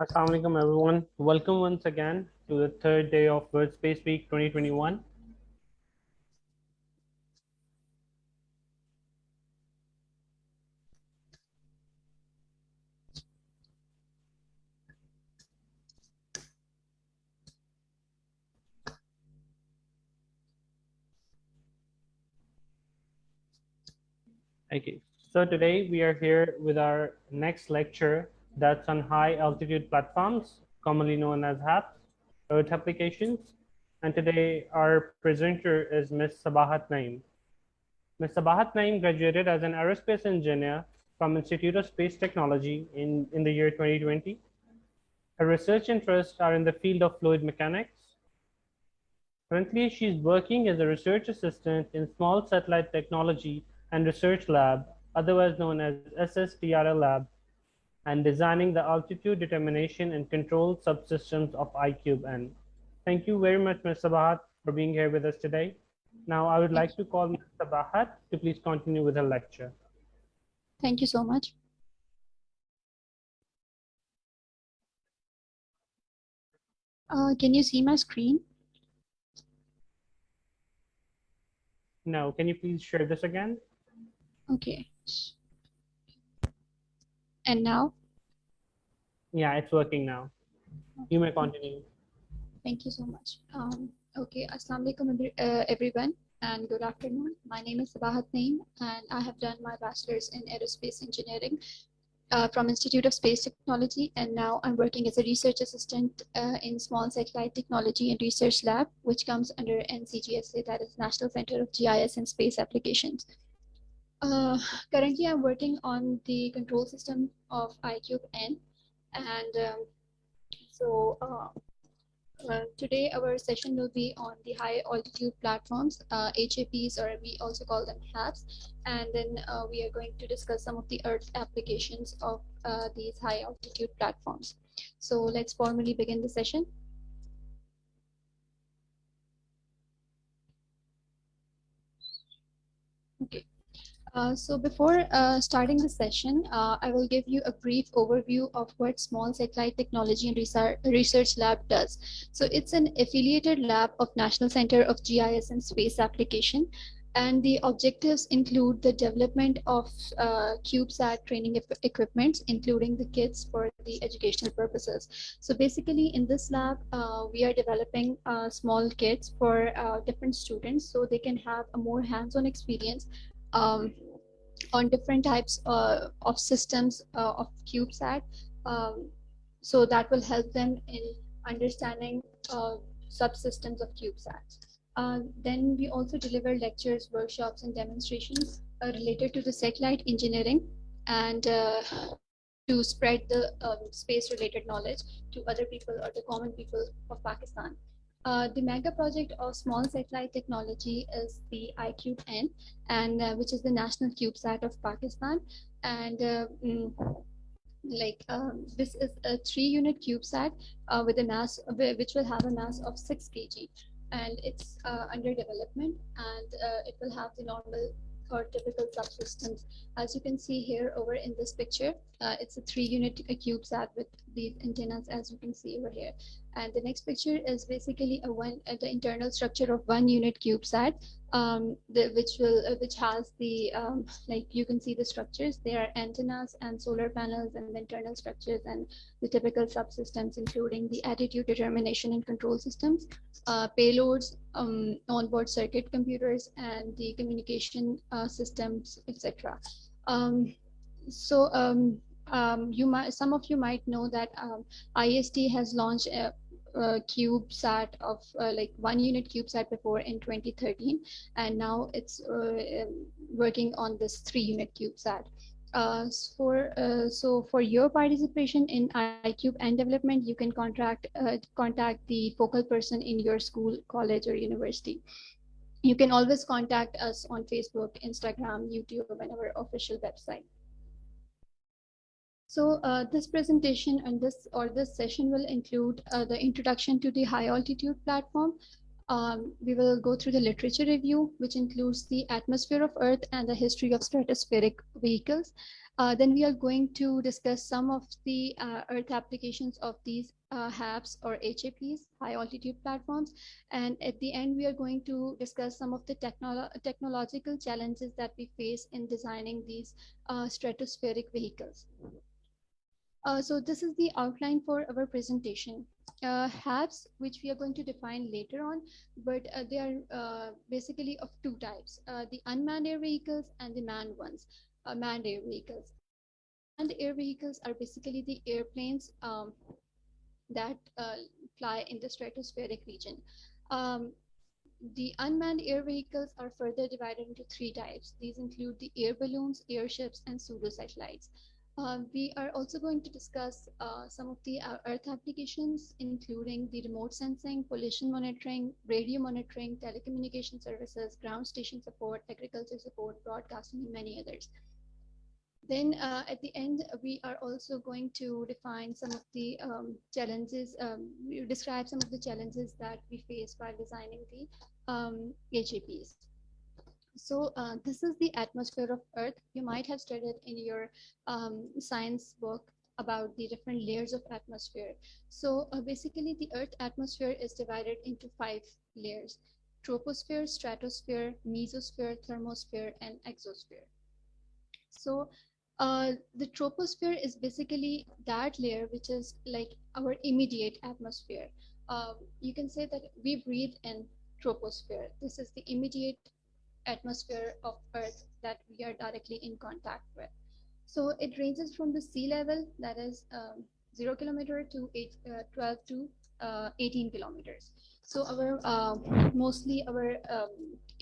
Assalamu alaikum everyone. Welcome once again to the third day of World Space Week 2021. Okay, so today we are here with our next lecture that's on high altitude platforms, commonly known as HAPS, Earth applications. And today our presenter is Ms. Sabahat Naim. Ms. Sabahat Naim graduated as an aerospace engineer from Institute of Space Technology in the year 2020. Her research interests are in the field of fluid mechanics. Currently, she is working as a research assistant in Small Satellite Technology and Research Lab, otherwise known as SSTRL Lab, and designing the altitude determination and control subsystems of ICubeN. Thank you very much, Ms. Sabahat, for being here with us today. Now, I would like to call Ms. Sabahat to please continue with her lecture. Thank you so much. Can you see my screen? No, can you please share this again? Okay. And now? Yeah, it's working now. You may continue. Thank you so much. Okay, Assalamu alaikum everyone, and good afternoon. My name is Sabahat Naim, and I have done my bachelor's in aerospace engineering from Institute of Space Technology, and now I'm working as a research assistant in Small Satellite Technology and Research Lab, which comes under NCGSA, that is National Center of GIS and Space Applications. Currently, I'm working on the control system of ICubeN, and today our session will be on the high altitude platforms, HAPs, or we also call them HAPs, and then we are going to discuss some of the Earth applications of these high altitude platforms. So let's formally begin the session. Okay. So before starting the session, I will give you a brief overview of what Small Satellite Technology and Research Lab does. So it's an affiliated lab of National Center of GIS and Space Application. And the objectives include the development of CubeSat training equipment, including the kits for the educational purposes. So basically in this lab, we are developing small kits for different students so they can have a more hands-on experience on different types of systems of CubeSat. So that will help them in understanding subsystems of CubeSat. Then we also deliver lectures, workshops, and demonstrations related to the satellite engineering and to spread the space-related knowledge to other people or the common people of Pakistan. The mega project of Small Satellite Technology is the ICubeN, and which is the national CubeSat of Pakistan. And this is a 3-unit CubeSat with a mass, which will have a mass of 6 kg, and it's under development, and it will have the normal or typical subsystems. As you can see here over in this picture, it's a 3-unit CubeSat with these antennas, as you can see over here. And the next picture is basically the internal structure of 1-unit CubeSat, which has the like you can see the structures. There are antennas and solar panels and the internal structures and the typical subsystems, including the attitude determination and control systems, payloads, onboard circuit computers, and the communication systems, etc. Some of you might know that IST has launched a CubeSat of like 1-unit CubeSat before in 2013, and now it's working on this 3-unit CubeSat. So for your participation in ICubeN development, you can contact the focal person in your school, college, or university. You can always contact us on Facebook, Instagram, YouTube, and our official website. So this presentation and this session will include the introduction to the high altitude platform, We will go through the literature review, which includes the atmosphere of Earth and the history of stratospheric vehicles. Then we are going to discuss some of the Earth applications of these HAPs or HAPs, high altitude platforms. And at the end, we are going to discuss some of the technological challenges that we face in designing these stratospheric vehicles. So this is the outline for our presentation. HABs, which we are going to define later on, but they are basically of two types, the unmanned air vehicles and the manned ones, manned air vehicles. And air vehicles are basically the airplanes that fly in the stratospheric region. The unmanned air vehicles are further divided into three types. These include the air balloons, airships, and pseudosatellites. We are also going to discuss some of the Earth applications, including the remote sensing, pollution monitoring, radio monitoring, telecommunication services, ground station support, agriculture support, broadcasting, and many others. Then at the end, we are also going to define some of the challenges, we describe some of the challenges that we face while designing the HAPs. So this is the atmosphere of Earth. You might have studied in your science book about the different layers of atmosphere. So basically the Earth atmosphere is divided into 5 layers: troposphere, stratosphere, mesosphere, thermosphere, and exosphere. So the troposphere is basically that layer which is like our immediate atmosphere. You can say that we breathe in troposphere. This is the immediate atmosphere of Earth that we are directly in contact with. So it ranges from the sea level, that is 0 kilometer to 12 to 18 kilometers. So our mostly our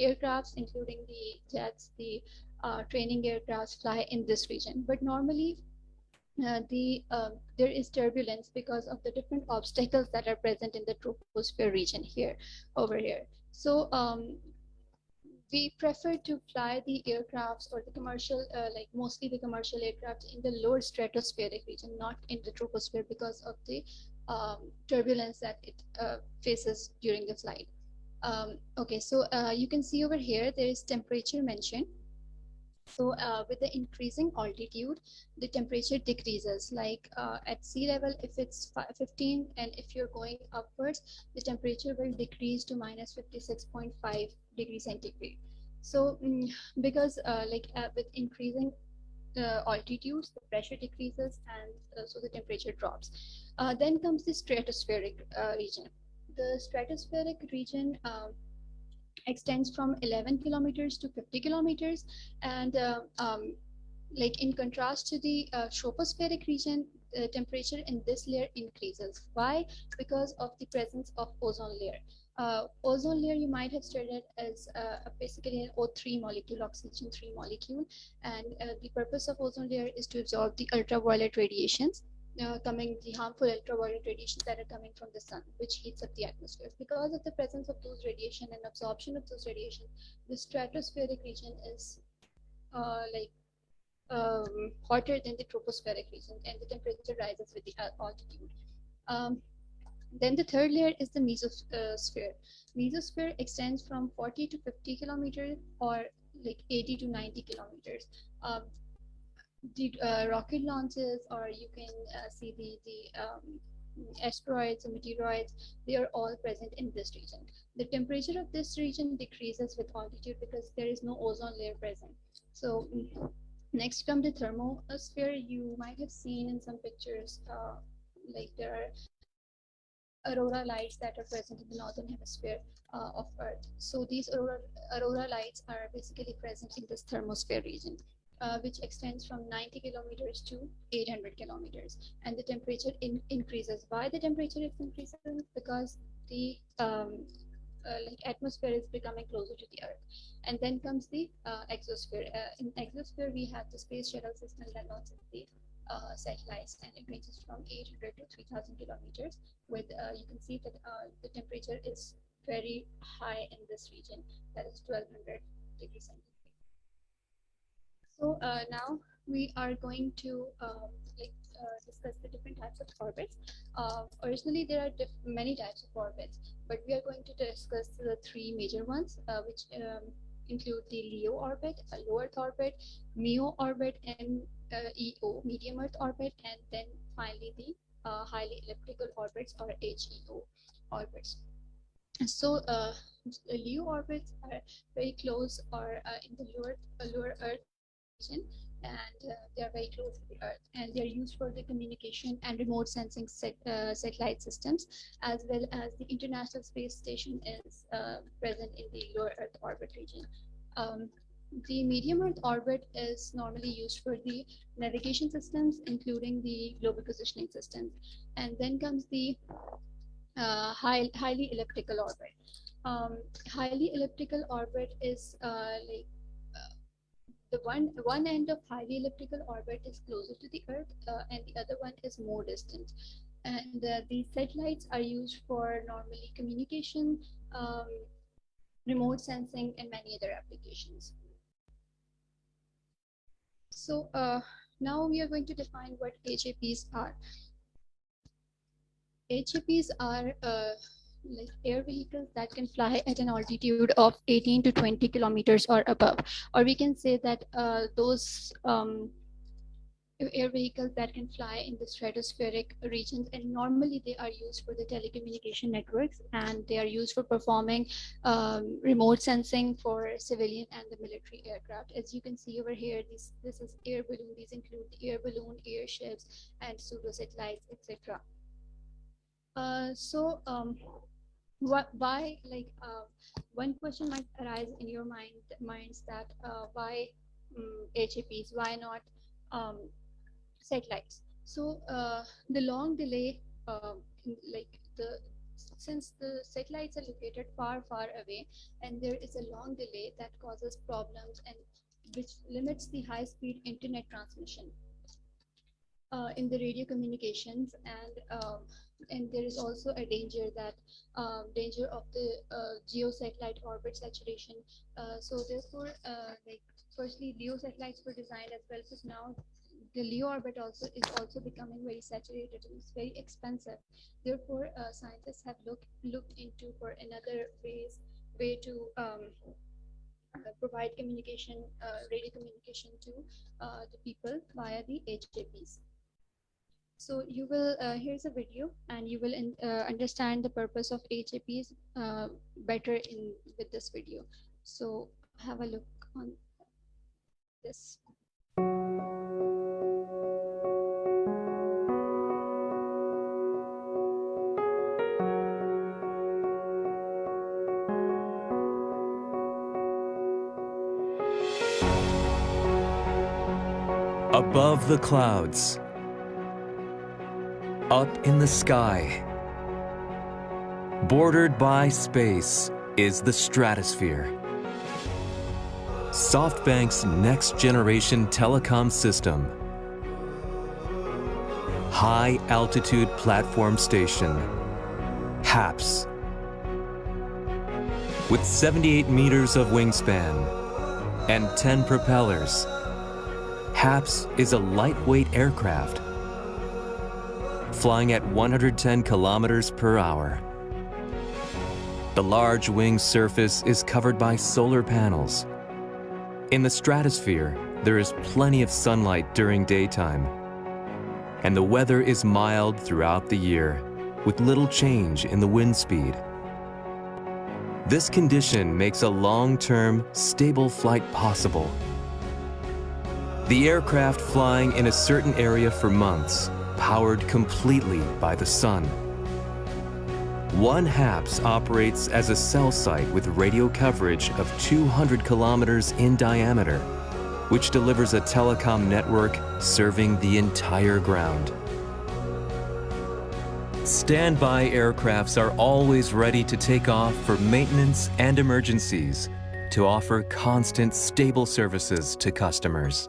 aircrafts, including the jets, the training aircrafts, fly in this region. But normally there is turbulence because of the different obstacles that are present in the troposphere region here, over here. So we prefer to fly the aircrafts or the commercial, like mostly the commercial aircraft in the lower stratospheric region, not in the troposphere, because of the turbulence that it faces during the flight. Okay, so you can see over here, there is temperature mentioned. So with the increasing altitude, the temperature decreases. Like at sea level, if it's 15, and if you're going upwards, the temperature will decrease to minus 56.5 degrees centigrade. So because with increasing altitudes, the pressure decreases, and so the temperature drops. Then comes the stratospheric region. The stratospheric region extends from 11 kilometers to 50 kilometers, and like in contrast to the tropospheric region, the temperature in this layer increases. Why? Because of the presence of ozone layer. Ozone layer, you might have studied as basically an O3 molecule, oxygen 3 molecule, and the purpose of ozone layer is to absorb the ultraviolet radiations, the harmful ultraviolet radiations that are coming from the sun, which heats up the atmosphere. Because of the presence of those radiation and absorption of those radiation, the stratospheric region is hotter than the tropospheric region, and the temperature rises with the altitude. Then the third layer is the mesosphere. Mesosphere extends from 40 to 50 kilometers, or like 80 to 90 kilometers. The rocket launches, or you can see the asteroids and meteoroids, they are all present in this region. The temperature of this region decreases with altitude because there is no ozone layer present. So next come the thermosphere. You might have seen in some pictures, like there are aurora lights that are present in the northern hemisphere of Earth. So these aurora lights are basically present in this thermosphere region, which extends from 90 kilometers to 800 kilometers, and the temperature increases. Why the temperature is increasing? Because the atmosphere is becoming closer to the Earth. And then comes the exosphere. In exosphere, we have the space shuttle system that launches the satellites, and it ranges from 800 to 3,000 kilometers. With you can see that the temperature is very high in this region, that is 1200 degrees centigrade. So now we are going to discuss the different types of orbits. Originally, there are many types of orbits, but we are going to discuss the three major ones, which include the LEO orbit, a low Earth orbit, MEO orbit, and EO, medium Earth orbit, and then finally the highly elliptical orbits, or HEO orbits. So LEO orbits are very close, or in the lower Earth region, and they are very close to the Earth, and they are used for the communication and remote sensing satellite systems, as well as the International Space Station is present in the lower Earth orbit region. The medium Earth orbit is normally used for the navigation systems, including the global positioning systems, and then comes the highly elliptical orbit. Highly elliptical orbit is the one end of highly elliptical orbit is closer to the Earth, and the other one is more distant. And these satellites are used for normally communication, remote sensing, and many other applications. So now we are going to define what HAPs are. HAPs are like air vehicles that can fly at an altitude of 18 to 20 kilometers or above, or we can say that those air vehicles that can fly in the stratospheric regions, and normally they are used for the telecommunication networks, and they are used for performing remote sensing for civilian and the military aircraft. As you can see over here, this is air balloon. These include the air balloon, airships, and pseudo satellites, etc. Why, like, one question might arise in your minds that why HAPs, why not satellites? So the long delay, since the satellites are located far away, and there is a long delay that causes problems, and which limits the high-speed internet transmission in the radio communications, and there is also a danger that danger of the geosatellite orbit saturation. So therefore, firstly, LEO satellites were designed as well, because now the LEO orbit is also becoming very saturated, and it's very expensive. Therefore, scientists have looked into for another way to provide communication, radio communication to the people via the HAPs. So you will, here's a video, and you will understand the purpose of HAPs better with this video. So have a look on this. Above the clouds, up in the sky, bordered by space, is the stratosphere. SoftBank's next-generation telecom system. High Altitude Platform Station, HAPS. With 78 meters of wingspan and 10 propellers, HAPS is a lightweight aircraft flying at 110 kilometers per hour. The large wing surface is covered by solar panels. In the stratosphere, there is plenty of sunlight during daytime, and the weather is mild throughout the year, with little change in the wind speed. This condition makes a long-term, stable flight possible. The aircraft flying in a certain area for months, powered completely by the sun. One HAPS operates as a cell site with radio coverage of 200 kilometers in diameter, which delivers a telecom network serving the entire ground. Standby aircrafts are always ready to take off for maintenance and emergencies to offer constant, stable services to customers.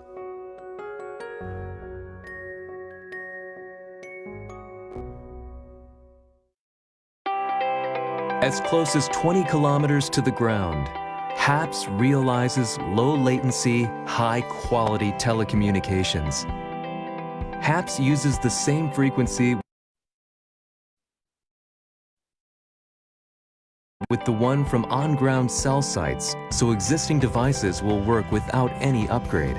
As close as 20 kilometers to the ground, HAPS realizes low-latency, high-quality telecommunications. HAPS uses the same frequency with the one from on-ground cell sites, so existing devices will work without any upgrade.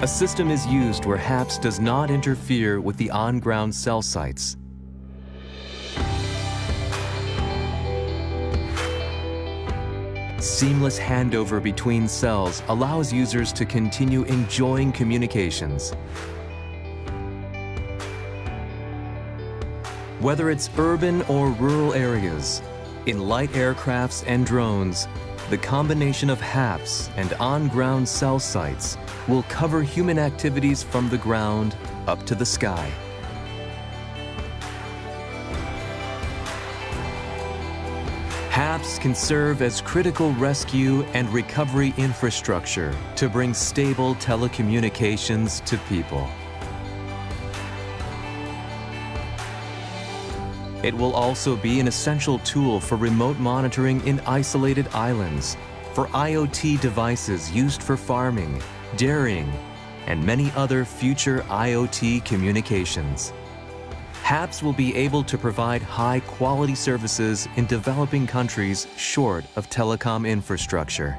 A system is used where HAPS does not interfere with the on-ground cell sites. Seamless handover between cells allows users to continue enjoying communications. Whether it's urban or rural areas, in light aircrafts and drones, the combination of HAPS and on-ground cell sites will cover human activities from the ground up to the sky. HAPS can serve as critical rescue and recovery infrastructure to bring stable telecommunications to people. It will also be an essential tool for remote monitoring in isolated islands, for IoT devices used for farming, dairying, and many other future IoT communications. HAPS will be able to provide high-quality services in developing countries short of telecom infrastructure.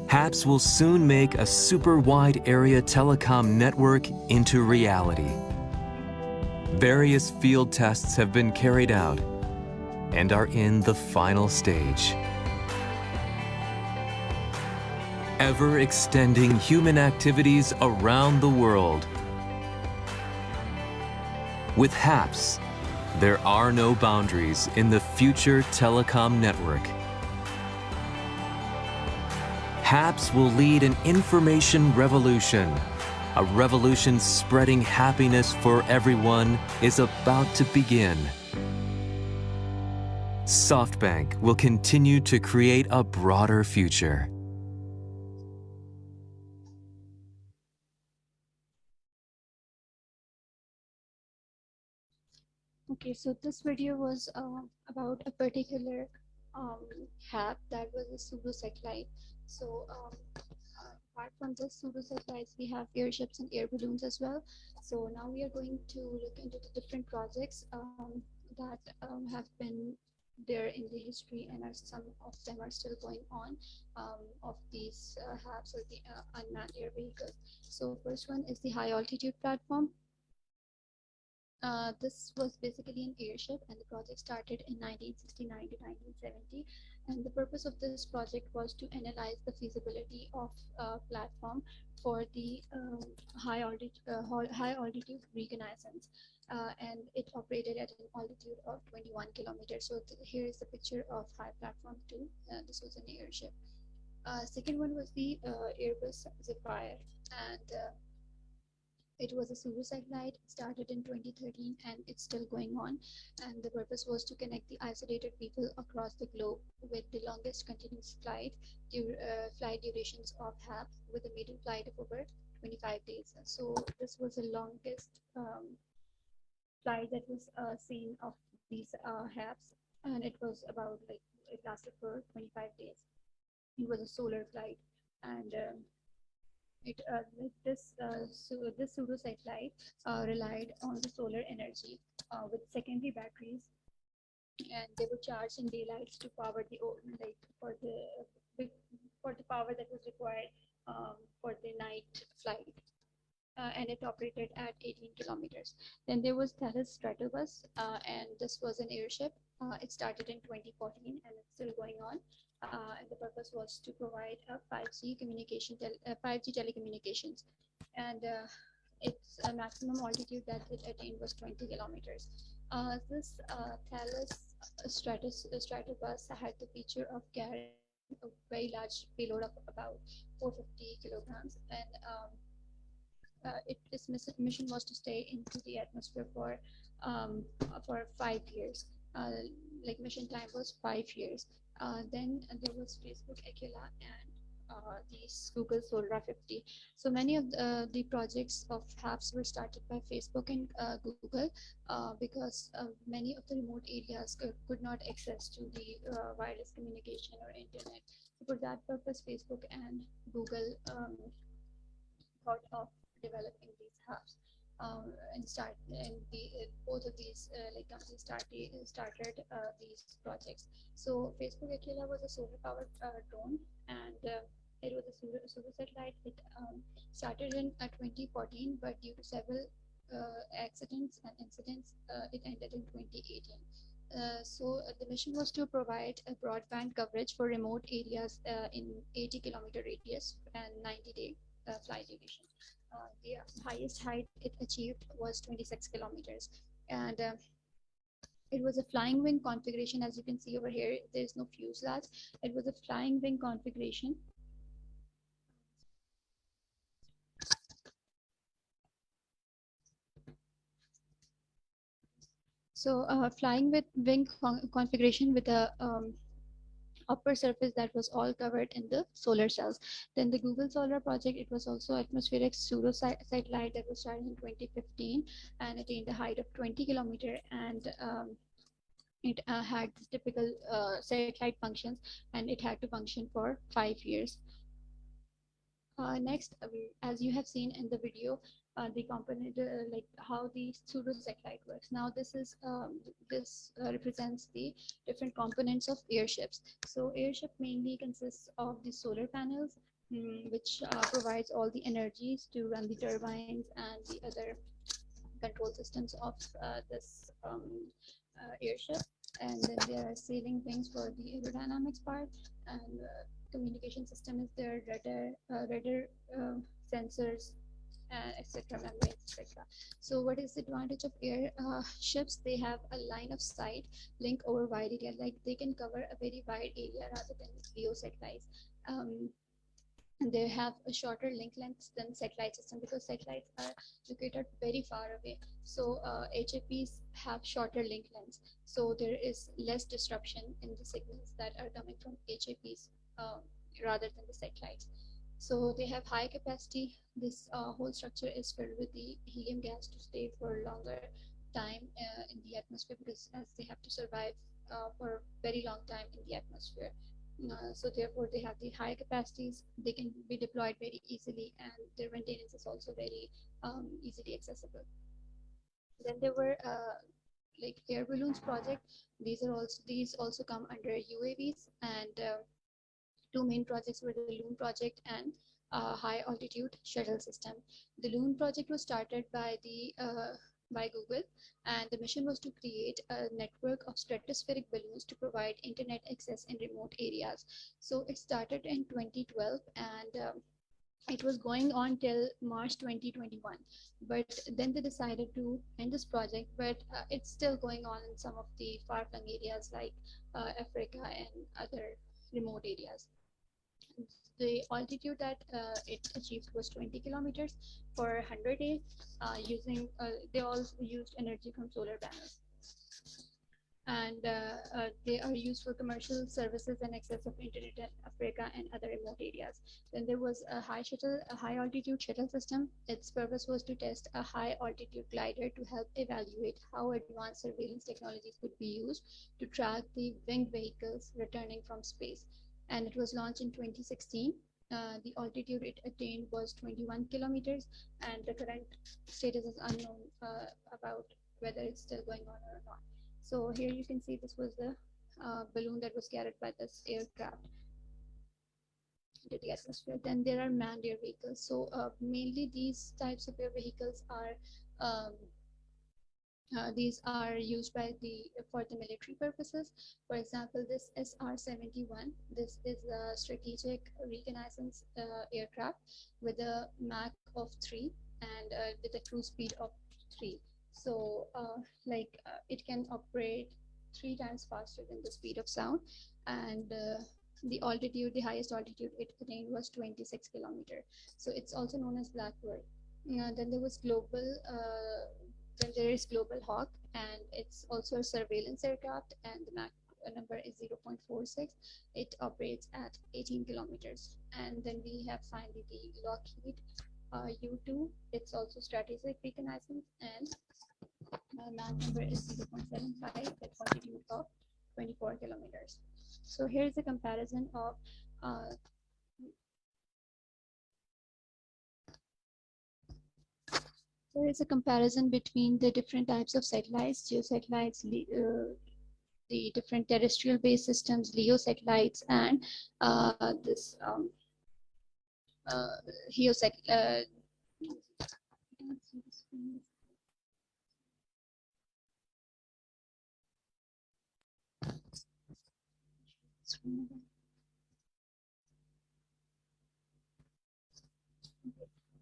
HAPS will soon make a super wide area telecom network into reality. Various field tests have been carried out and are in the final stage. Ever extending human activities around the world. With HAPS, there are no boundaries in the future telecom network. HAPS will lead an information revolution. A revolution spreading happiness for everyone is about to begin. SoftBank will continue to create a broader future. Okay, so this video was about a particular HAP that was a pseudo-satellite. So apart from the pseudo-satellites, we have airships and air balloons as well. So now we are going to look into the different projects that have been there in the history, and some of them are still going on of these HAPs or the unmanned air vehicles. So first one is the high altitude platform. This was basically an airship, and the project started in 1969 to 1970. And the purpose of this project was to analyze the feasibility of a platform for the high altitude reconnaissance. And it operated at an altitude of 21 kilometers. So here is the picture of high platform 2. This was an airship. Second one was the Airbus Zephyr, and it was a pseudo-satellite, started in 2013, and it's still going on. And the purpose was to connect the isolated people across the globe with the longest continuous flight durations of HAP, with a median flight of over 25 days. So this was the longest flight that was seen of these HAPs, and it was about it lasted for 25 days. It was a solar flight, and this pseudo-satellite relied on the solar energy with secondary batteries, and they were charged in daylights to power the for the power that was required for the night flight. And it operated at 18 kilometers. Then there was Thales Stratobus, and this was an airship. It started in 2014, and it's still going on. And the purpose was to provide a 5G telecommunications, and its maximum altitude that it attained was 20 kilometers. This Thales Stratobus had the feature of carrying a very large payload of about 450 kilograms, and its mission was to stay into the atmosphere for 5 years. Mission time was 5 years. Then there was Facebook Aquila, and these Google Solar 50. So many of the projects of HAPS were started by Facebook and Google because many of the remote areas could not access to the wireless communication or internet. So for that purpose, Facebook and Google thought of developing these hubs. Both of these like companies started these projects. So Facebook Aquila was a solar powered drone, and it was a solar satellite. It started in 2014, but due to several accidents and incidents, it ended in 2018. The mission was to provide a broadband coverage for remote areas in 80-kilometer radius and 90-day flight duration. The highest height it achieved was 26 kilometers, and it was a flying wing configuration. As you can see over here, there is no fuselage. It was a flying wing configuration. So flying with wing configuration with a upper surface that was all covered in the solar cells. Then the Google Solar project, it was also atmospheric pseudo satellite that was started in 2015 and attained a height of 20 kilometer, and it had typical satellite functions, and it had to function for 5 years. Next, as you have seen in the video, the component, like how the pseudo satellite works. Now, this represents the different components of airships. So, airship mainly consists of the solar panels, which provides all the energies to run the turbines and the other control systems of this airship. And then there are sailing wings for the aerodynamics part, and communication system is there, radar sensors, etc., membranes, etc. So what is the advantage of air ships? They have a line of sight link over wide area, like they can cover a very wide area rather than LEO satellites. And they have a shorter link lengths than satellite system because satellites are located very far away. So HAPs have shorter link lengths. So there is less disruption in the signals that are coming from HAPs rather than the satellites. So they have high capacity. This whole structure is filled with the helium gas to stay for longer time in the atmosphere, because as they have to survive for very long time in the atmosphere. So therefore they have the high capacities, they can be deployed very easily, and their maintenance is also very easily accessible. Then there were like air balloons project. These also come under UAVs, and two main projects were the Loon project and high altitude shuttle system. The Loon project was started by Google, and the mission was to create a network of stratospheric balloons to provide internet access in remote areas. So it started in 2012, and it was going on till March 2021, but then they decided to end this project, but it's still going on in some of the far-flung areas like Africa and other remote areas. The altitude that it achieved was 20 kilometers for 100 days. They all used energy from solar panels, and they are used for commercial services and access of internet in Africa and other remote areas. Then there was a high altitude shuttle system. Its purpose was to test a high altitude glider to help evaluate how advanced surveillance technologies could be used to track the winged vehicles returning from space. And it was launched in 2016. The altitude it attained was 21 kilometers, and the current status is unknown about whether it's still going on or not. So here you can see this was the balloon that was carried by this aircraft into the atmosphere. Then there are manned air vehicles. So mainly these types of air vehicles are used for the military purposes. For example, this SR-71. This is a strategic reconnaissance aircraft with a Mach of 3 and with a cruise speed of 3. So it can operate 3 times faster than the speed of sound, and the highest altitude it attained was 26 kilometers. So it's also known as Blackbird. Then there is Global Hawk, and it's also a surveillance aircraft, and the Mach number is 0.46. It operates at 18 kilometers. And then we have finally the Lockheed U2. It's also strategic reconnaissance, and MAC number is 0.75 at altitude of 24 kilometers. So here is a comparison of there is a comparison between the different types of satellites, geosatellites, the different terrestrial based systems, LEO satellites, and this HEO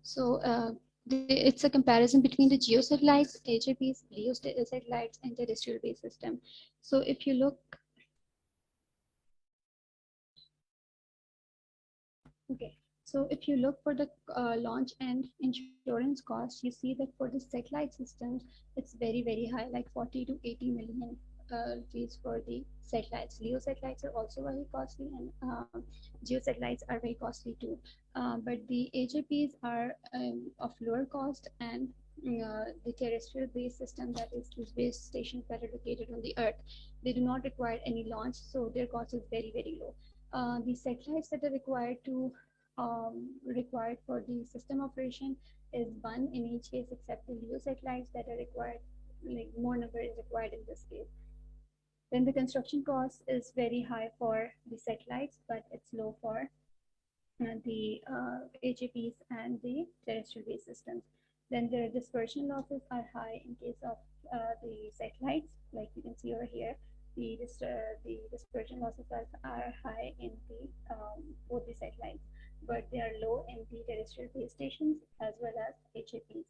So it's a comparison between the geosatellites, HAPs, LEO satellites, and terrestrial based system. So if you look, okay. So if you look for the launch and insurance cost, you see that for the satellite systems, it's very high, like 40 to 80 million rupees for the satellites. LEO satellites are also very costly, and geosatellites are very costly too. But the HAPs are of lower cost, and the terrestrial based system, that is the base stations that are located on the Earth, they do not require any launch, so their cost is very low. The satellites that are required for the system operation is one in each case, except the LEO satellites that are required, like more number is required in this case. Then the construction cost is very high for the satellites, but it's low for the HAPs and the terrestrial based systems. Then the dispersion losses are high in case of the satellites, like you can see over here. The dispersion losses are high in the both the satellites, but they are low in the terrestrial base stations as well as HAPs.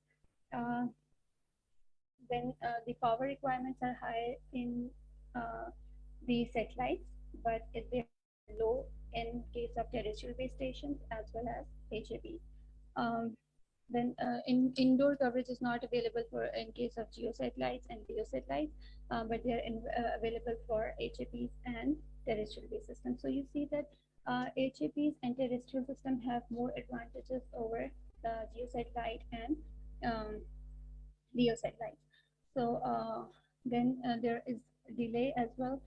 Then the power requirements are high in the satellites, but they are low in case of terrestrial base stations as well as HAPs. Then indoor coverage is not available for in case of geosatellites and LEO satellites, but they are available for HAPs and terrestrial based systems. So you see that HAPs and terrestrial system have more advantages over geosatellite and LEO satellites. So then there is delay as well.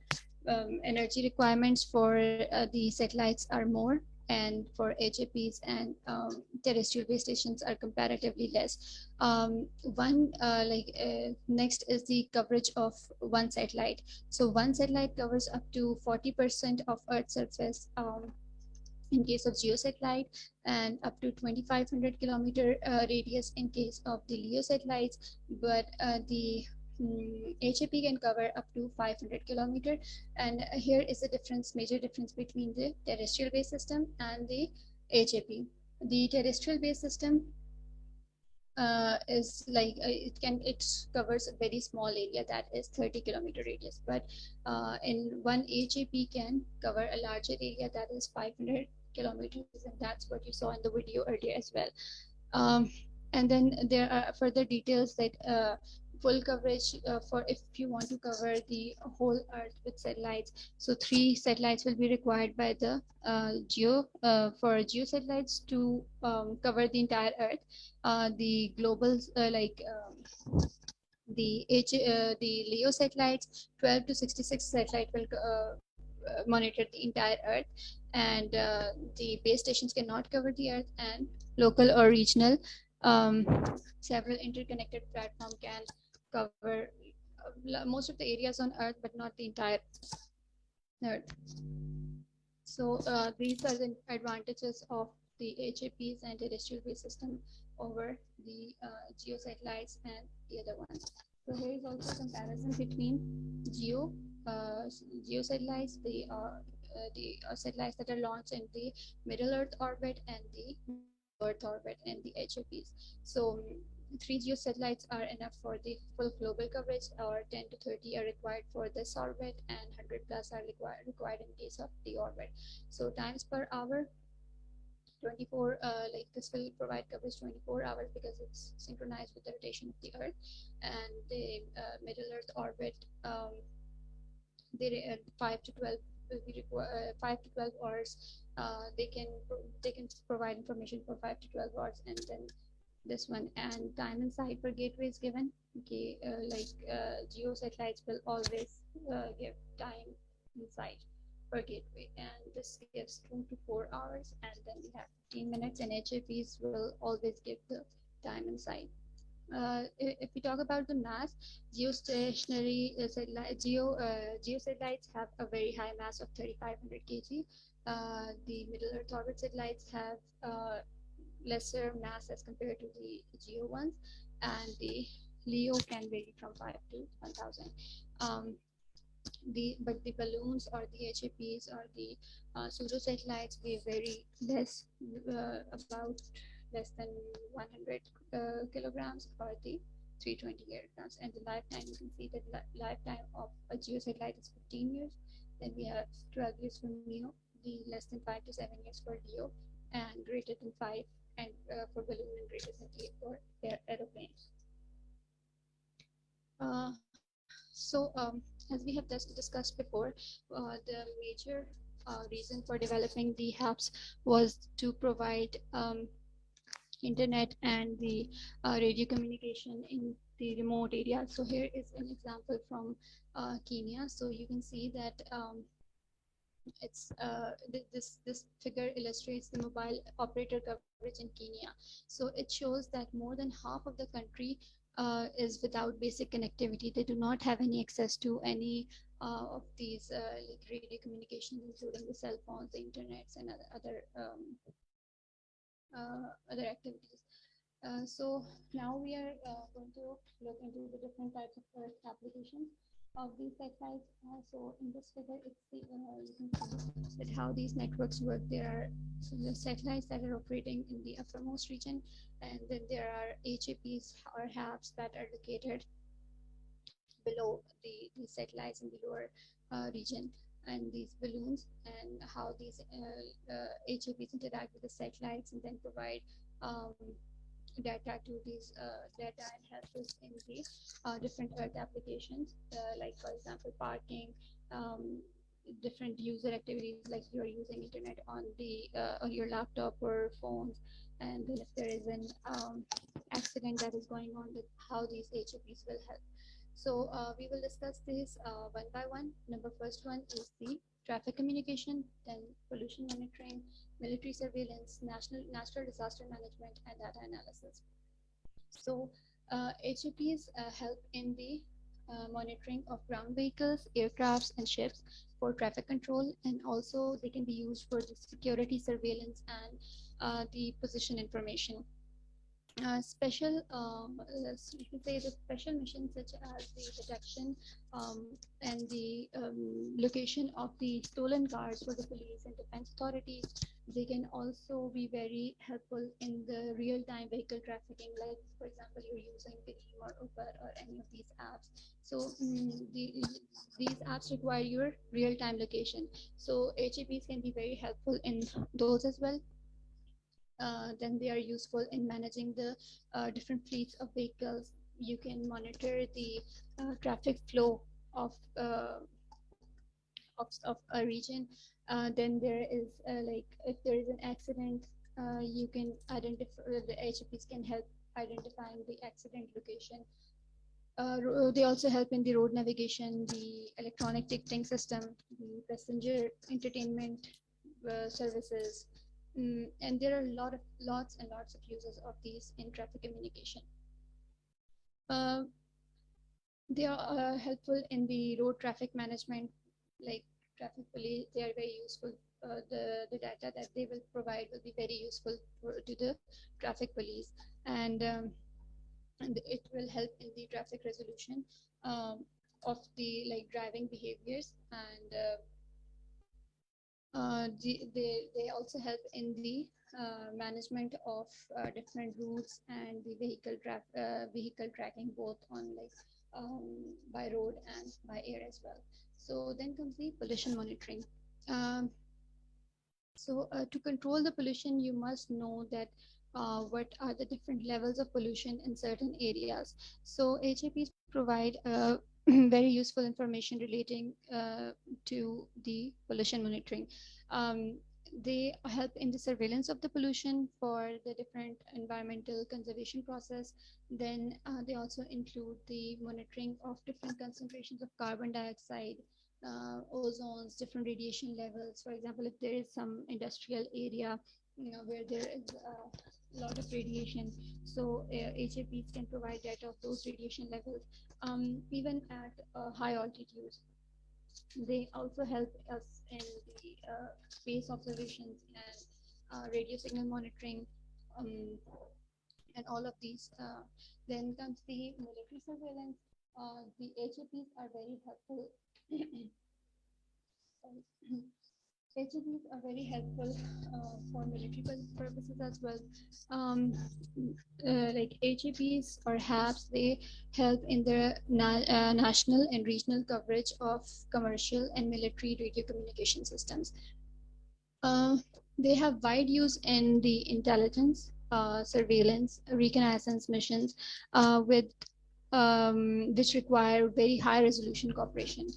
Energy requirements for the satellites are more, and for HAPs and terrestrial base stations are comparatively less. Next is the coverage of one satellite. So one satellite covers up to 40% of Earth's surface in case of geosatellite, and up to 2,500 kilometer radius in case of the LEO satellites. But the HAP can cover up to 500 kilometer, and here is the major difference between the terrestrial based system and the HAP. The terrestrial based system is like it covers a very small area, that is 30 kilometer radius, but in one HAP can cover a larger area, that is 500 kilometers, and that's what you saw in the video earlier as well. And then there are further details that full coverage for if you want to cover the whole Earth with satellites. So 3 satellites will be required by the for geosatellites to cover the entire Earth. The global the LEO satellites, 12 to 66 satellite will monitor the entire Earth, and the base stations cannot cover the Earth, and local or regional several interconnected platform can cover most of the areas on Earth, but not the entire Earth. So these are the advantages of the HAPs and terrestrial based system over the geosatellites and the other ones. So here is also a comparison between geosatellites, the satellites that are launched in the middle Earth orbit, and the Earth orbit, and the HAPs. So 3 geosatellites are enough for the full global coverage, or 10 to 30 are required for this orbit, and 100 plus are required in case of the orbit. So times per hour, 24, this will provide coverage 24 hours because it's synchronized with the rotation of the Earth, and the middle Earth orbit they 5 to 12 hours. They can provide information for 5 to 12 hours, and then this one, and time and site per gateway is given. Okay, geo satellites will always give time and site per gateway, and this gives 2 to 4 hours, and then we have 15 minutes, and HAPs will always give the time and site. If we talk about the mass, geosatellites have a very high mass of 3,500 kg. The middle Earth orbit satellites have lesser mass as compared to the geo ones, and the LEO can vary from 5 to 1,000. But the balloons or the HAPs or the pseudo satellites weigh very less, about less than 100 kilograms, or the 320 kilograms. And the lifetime, you can see that lifetime of a geo satellite is 15 years. Then we have 12 years for MEO, the less than 5 to 7 years for LEO, and greater than 5 and for balloon, and greater than 8 for aeroplanes. As we have just discussed before, the major reason for developing the HAPS was to provide internet and the radio communication in the remote areas. So here is an example from Kenya. So you can see that this figure illustrates the mobile operator coverage in Kenya. So it shows that more than half of the country is without basic connectivity. They do not have any access to any of these like radio communications, including the cell phones, the internets, and other activities. So now we are going to look into the different types of Earth applications of these satellites. So in this figure, you can see that how these networks work. There are the satellites that are operating in the uppermost region, and then there are HAPs or HAPs that are located below the satellites in the lower region, and these balloons, and how these HAPs interact with the satellites and then provide data to these data and help us in the different Earth applications, like for example parking, different user activities, like you're using internet on your laptop or phones, and then if there is an accident that is going on, with how these HAPs will help. So we will discuss this one by one. First one is the traffic communication, then pollution monitoring, military surveillance, natural disaster management, and data analysis. So HAPs help in the monitoring of ground vehicles, aircrafts, and ships for traffic control, and also they can be used for the security surveillance and the position information. Special, you can say the special missions such as the detection and the location of the stolen cars for the police and defense authorities. They can also be very helpful in the real-time vehicle trafficking, like for example, you're using Veeam or Uber or any of these apps. So these apps require your real-time location. So HAPs can be very helpful in those as well. Then they are useful in managing the different fleets of vehicles. You can monitor the traffic flow of a region. Then there is like if there is an accident, you can identify, the HAPs can help identifying the accident location. They also help in the road navigation, the electronic ticketing system, the passenger entertainment services. And there are lots and lots of uses of these in traffic communication. They are helpful in the road traffic management, like traffic police. They are very useful. The data that they will provide will be very useful to the traffic police, and it will help in the traffic resolution of the driving behaviors, and they also help in the management of different routes and the vehicle tracking, both on by road and by air as well. So then comes the pollution monitoring. To control the pollution, you must know that what are the different levels of pollution in certain areas. So HAPs provide very useful information relating to the pollution monitoring. They help in the surveillance of the pollution for the different environmental conservation process. Then they also include the monitoring of different concentrations of carbon dioxide, ozones, different radiation levels. For example, if there is some industrial area, where there is a lot of radiation, so HAPs can provide data of those radiation levels, even at high altitudes. They also help us in the space observations and radio signal monitoring, um, and all of these. Then comes the military surveillance. The HAPs are very helpful. HAPs are very helpful for military purposes as well. Um, like HAPs or HAPs, they help in the national and regional coverage of commercial and military radio communication systems. They have wide use in the intelligence, surveillance, reconnaissance missions, with which require very high resolution cooperation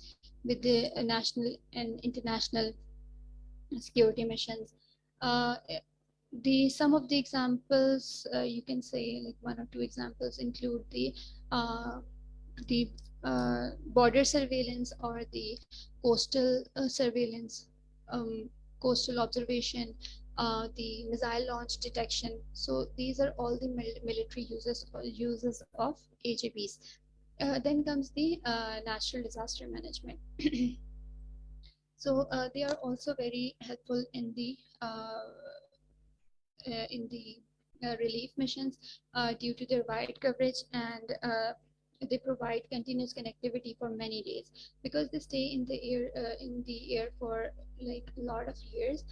with the national and international security missions. Some of the examples, you can say like one or two examples, include the border surveillance or the coastal surveillance, coastal observation, the missile launch detection. So these are all the military uses of HAPs. Then comes the natural disaster management. So they are also very helpful in the relief missions due to their wide coverage, and they provide continuous connectivity for many days because they stay in the air for like a lot of years,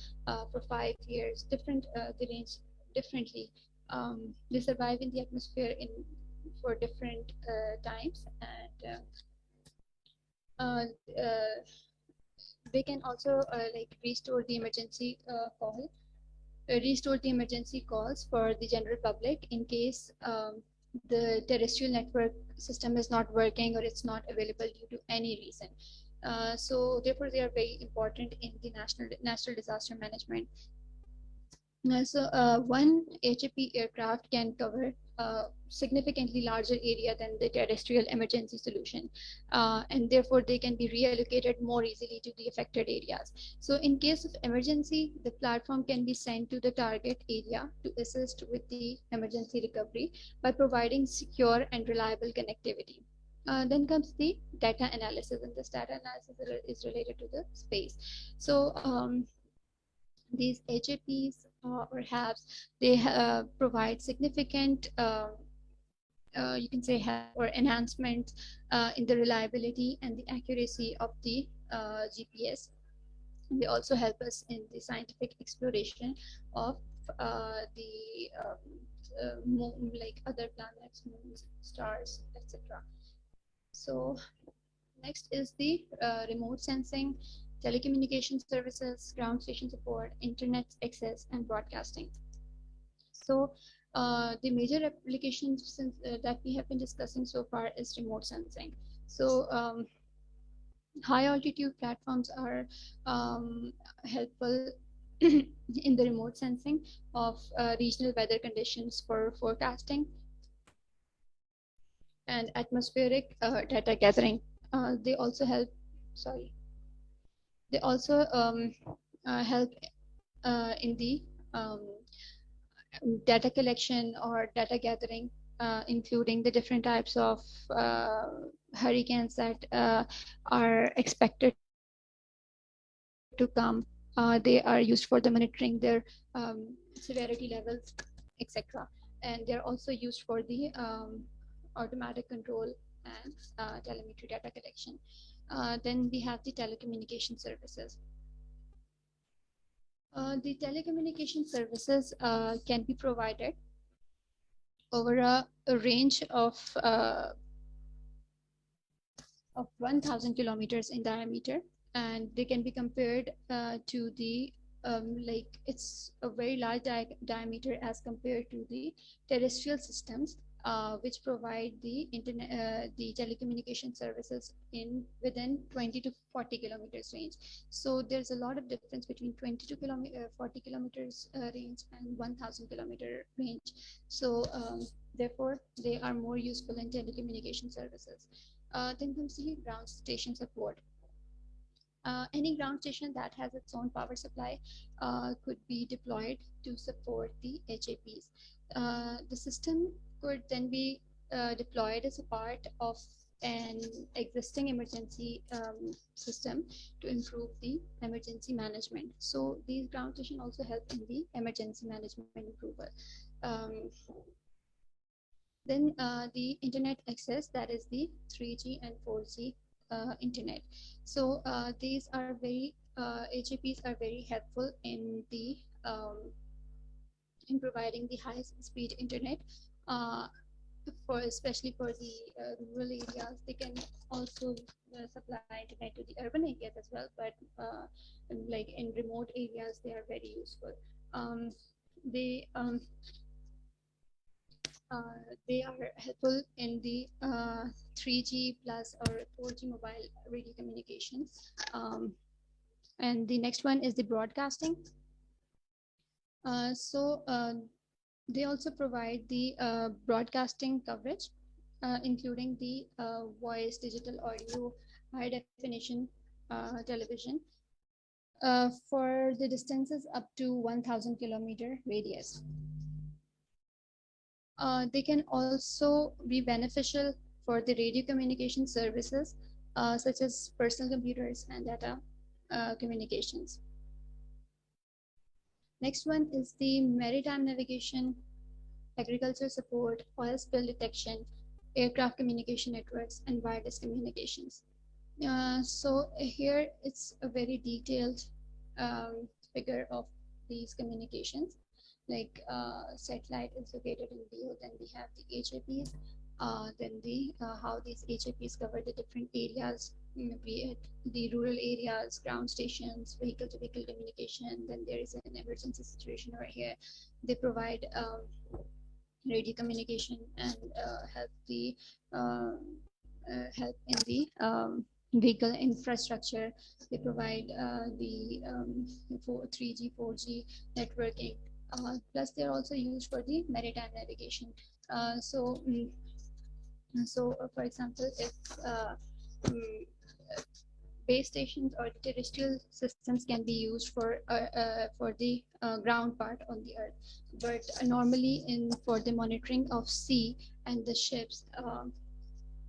for 5 years. They range differently. They survive in the atmosphere for different times, and they can also like restore the emergency calls for the general public in case the terrestrial network system is not working or it's not available due to any reason. So therefore, they are very important in the national disaster management. One HAP aircraft can cover significantly larger area than the terrestrial emergency solution, and therefore they can be reallocated more easily to the affected areas. So in case of emergency, the platform can be sent to the target area to assist with the emergency recovery by providing secure and reliable connectivity. Then comes the data analysis, and this data analysis is related to the space. So these HAPs or HABs, they provide significant, you can say, help or enhancement in the reliability and the accuracy of the GPS. And they also help us in the scientific exploration of the moon, like other planets, moons, stars, etc. So next is the remote sensing, telecommunication services, ground station support, internet access, and broadcasting. So the major applications that we have been discussing so far is remote sensing. So high altitude platforms are helpful in the remote sensing of regional weather conditions for forecasting and atmospheric data gathering. They also help, they also help in the data collection or data gathering, including the different types of hurricanes that are expected to come. They are used for the monitoring their severity levels, etc. And they're also used for the automatic control and telemetry data collection. Then we have the telecommunication services. The telecommunication services can be provided over a range of 1,000 kilometers in diameter, and they can be compared to the like it's a very large diameter as compared to the terrestrial systems. which provide the internet, the telecommunication services in within 20 to 40 kilometers range. So there's a lot of difference between 20 to 40 kilometers range and 1,000-kilometer range. So therefore, they are more useful in telecommunication services. Then comes the ground station support. Any ground station that has its own power supply could be deployed to support the HAPs. The system could then be deployed as a part of an existing emergency system to improve the emergency management. So these ground stations also help in the emergency management improver. Then the internet access, that is the 3G and 4G internet. So these are very HAPs are very helpful in the in providing the high speed internet for especially for the rural areas. They can also supply internet to the urban areas as well, but like in remote areas they are very useful. They are helpful in the 3G plus or 4G mobile radio communications. And the next one is the broadcasting. They also provide the broadcasting coverage, including the voice, digital audio, high definition television for the distances up to 1,000-kilometer radius. They can also be beneficial for the radio communication services, such as personal computers and data communications. Next one is the maritime navigation, agriculture support, oil spill detection, aircraft communication networks, and wireless communications. So here it's a very detailed figure of these communications. Like satellite is located in LEO, then we have the HAPs, then the how these HAPs cover the different areas, be it the rural areas, ground stations, vehicle-to-vehicle communication. Then there is an emergency situation right here. They provide radio communication and help in the vehicle infrastructure. They provide the 3G, 4G networking. Plus, they're also used for the maritime navigation. So, for example, if base stations or terrestrial systems can be used for the ground part on the earth, but normally for the monitoring of sea and the ships,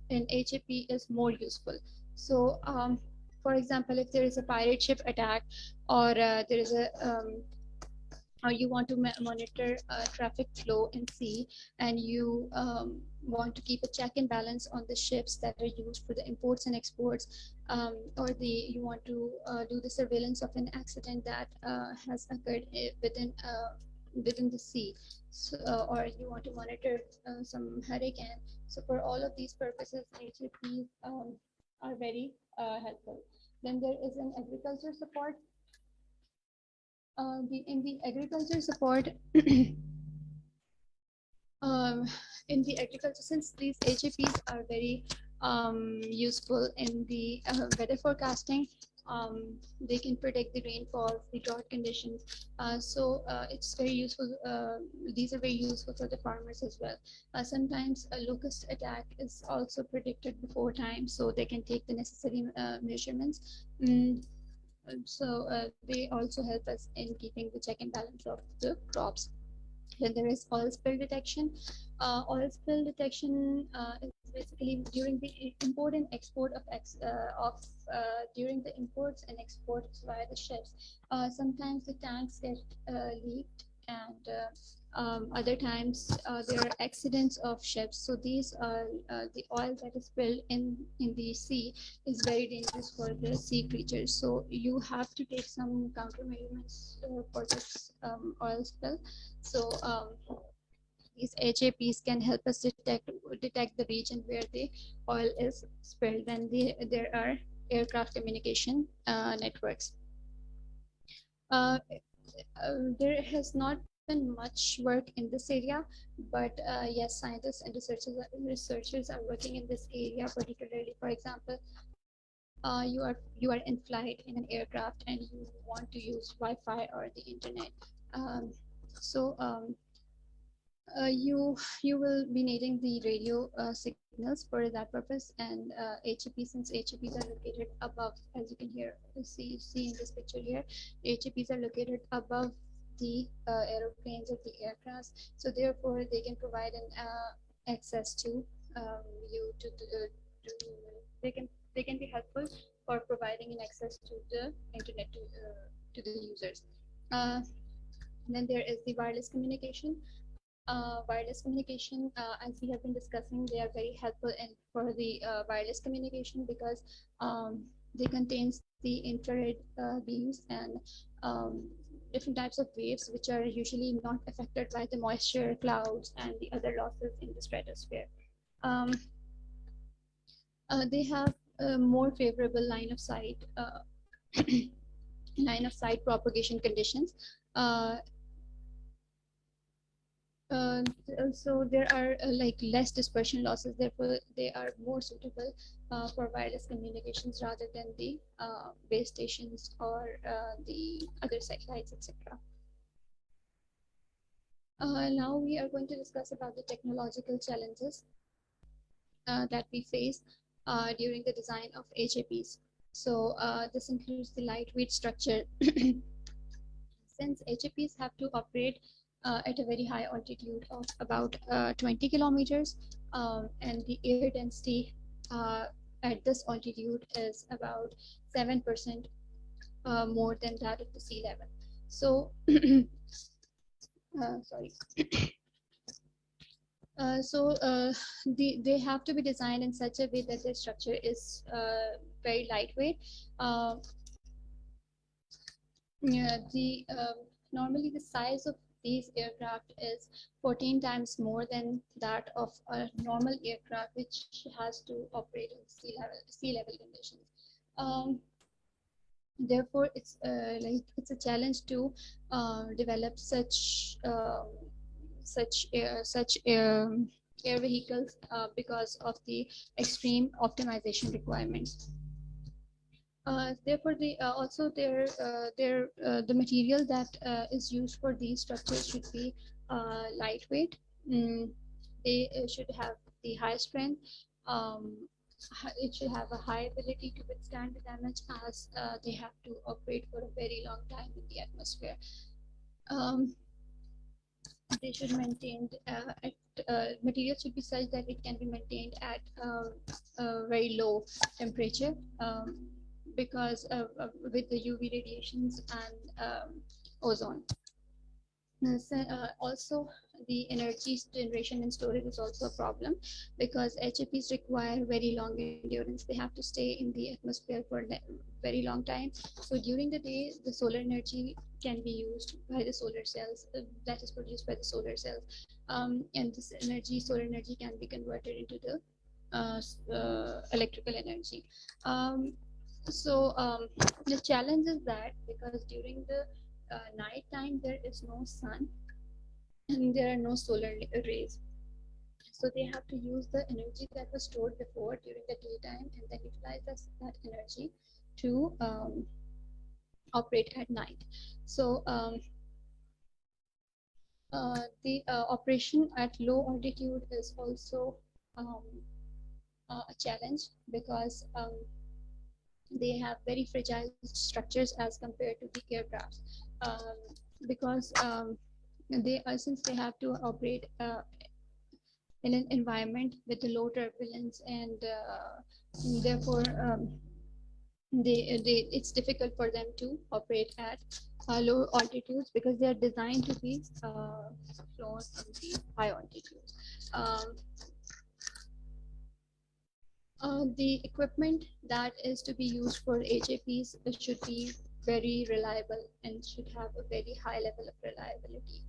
an HAP is more useful. So, for example, if there is a pirate ship attack, or there is a or you want to monitor traffic flow in sea, and you want to keep a check and balance on the ships that are used for the imports and exports, or you want to do the surveillance of an accident that has occurred within the sea, so, or you want to monitor some hurricane. So for all of these purposes, HAPs are very helpful. Then there is an agriculture support. In the agriculture support, in the agriculture, since these HAPs are very useful in the weather forecasting, they can predict the rainfall, the drought conditions. So it's very useful. These are very useful for the farmers as well. Sometimes a locust attack is also predicted before time, so they can take the necessary measurements. So they also help us in keeping the check and balance of the crops. Then there is oil spill detection. Oil spill detection is basically during the import and export of during the imports and exports via the ships. Sometimes the tanks get leaked, and other times there are accidents of ships. So these are the oil that is spilled in the sea is very dangerous for the sea creatures. So you have to take some countermeasures for this oil spill. So these HAPs can help us detect the region where the oil is spilled. Then there are aircraft communication networks. There has not been much work in this area, but yes, scientists and researchers are working in this area, particularly, for example, you are in flight in an aircraft and you want to use Wi-Fi or the internet. Um, so you will be needing the radio signals for that purpose, and HAP, since HAPs are located above, as you can hear see in this picture here, HAPs are located above the aeroplanes of the aircraft, so therefore they can provide an access to you to they can be helpful for providing an access to the internet to the users. Then there is the wireless communication. Wireless communication, as we have been discussing, they are very helpful in for the wireless communication because they contains the infrared beams and different types of waves which are usually not affected by the moisture, clouds, and the other losses in the stratosphere. They have a more favorable line of sight propagation conditions. So there are like less dispersion losses, therefore they are more suitable for wireless communications rather than the base stations or the other satellites, etc. Now we are going to discuss about the technological challenges that we face during the design of HAPs. So this includes the lightweight structure. Since HAPs have to operate at a very high altitude of about 20 kilometers, and the air density at this altitude is about 7% more than that of the sea level. So, sorry. They have to be designed in such a way that their structure is very lightweight. Normally the size of these aircraft is 14 times more than that of a normal aircraft, which has to operate in sea level conditions. Therefore, it's a challenge to develop such air vehicles because of the extreme optimization requirements. Therefore, the material that is used for these structures should be lightweight. They should have the high strength. It should have a high ability to withstand the damage, as they have to operate for a very long time in the atmosphere. They should maintain material should be such that it can be maintained at a very low temperature. Because with the UV radiations and ozone. Also, the energy generation and storage is also a problem because HAPs require very long endurance. They have to stay in the atmosphere for a very long time. So during the day, the solar energy can be used by the solar cells that is produced by the solar cells, and this solar energy, can be converted into the electrical energy. The challenge is that because during the night time there is no sun and there are no solar rays, so they have to use the energy that was stored before during the daytime and then utilize that energy to operate at night. So the operation at low altitude is also a challenge because they have very fragile structures as compared to the aircrafts, because since they have to operate in an environment with a low turbulence, and therefore it's difficult for them to operate at low altitudes because they are designed to be flown at the high altitudes. The equipment that is to be used for HAPs should be very reliable and should have a very high level of reliability.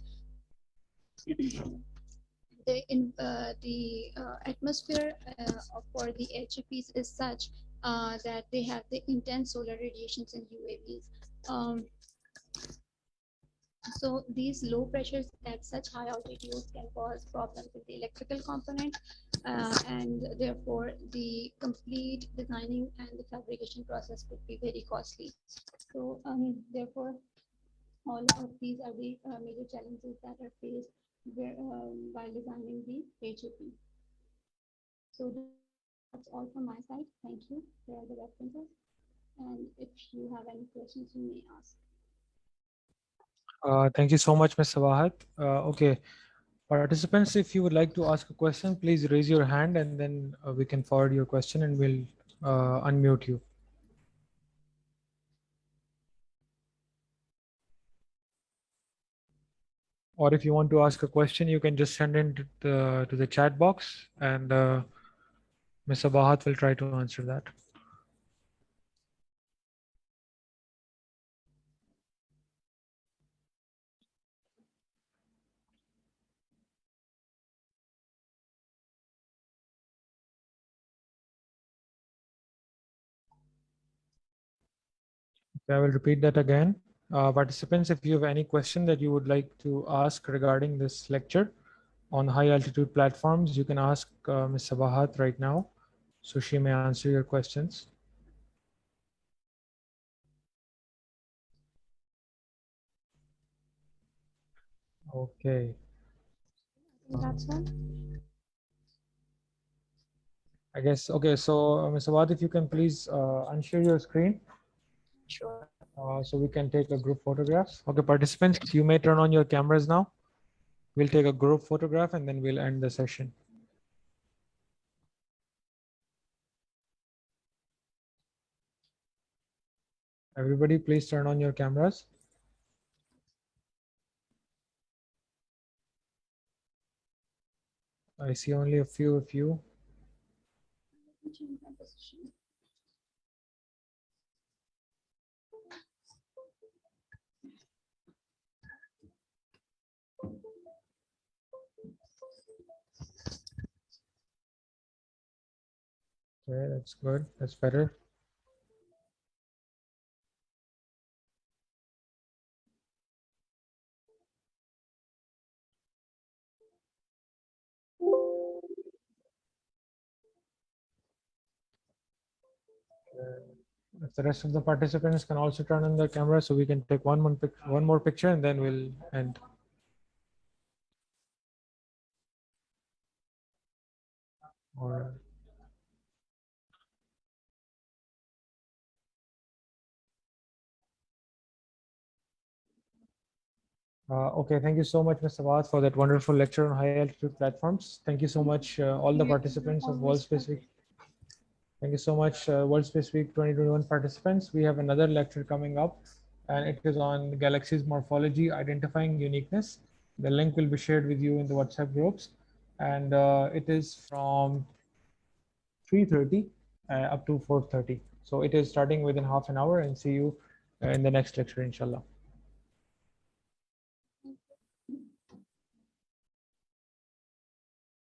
The atmosphere for the HAPs is such that they have the intense solar radiations and UAVs. So these low pressures at such high altitudes can cause problems with the electrical component, and therefore the complete designing and the fabrication process would be very costly. So therefore, all of these are the major challenges that are faced while designing the HOP. So that's all from my side. Thank you. Here are the references. And if you have any questions, you may ask. Thank you so much, Ms. Sawahat. Okay, participants, if you would like to ask a question, please raise your hand and then we can forward your question and we'll unmute you. Or if you want to ask a question, you can just send in to the chat box and Ms. Sawahat will try to answer that. Okay, I will repeat that again. Participants, if you have any question that you would like to ask regarding this lecture on high altitude platforms, you can ask Ms. Sawahat right now, so she may answer your questions. Okay. That's all. I guess, okay, so Ms. Sawahat, if you can please unshare your screen. Sure. So we can take a group photograph. Okay, participants, you may turn on your cameras now. We'll take a group photograph and then we'll end the session. Everybody, please turn on your cameras. I see only a few of you. Change my position. Okay, that's good. That's better. If the rest of the participants can also turn on their camera, so we can take one more picture and then we'll end. All right. Okay, thank you so much, Mr. Awad, for that wonderful lecture on high altitude platforms. Thank you so much, all the participants of World Space Week. Thank you so much, World Space Week 2021 participants. We have another lecture coming up, and it is on galaxies morphology, identifying uniqueness. The link will be shared with you in the WhatsApp groups, and it is from 3:30 up to 4:30. So it is starting within half an hour, and see you in the next lecture, inshallah.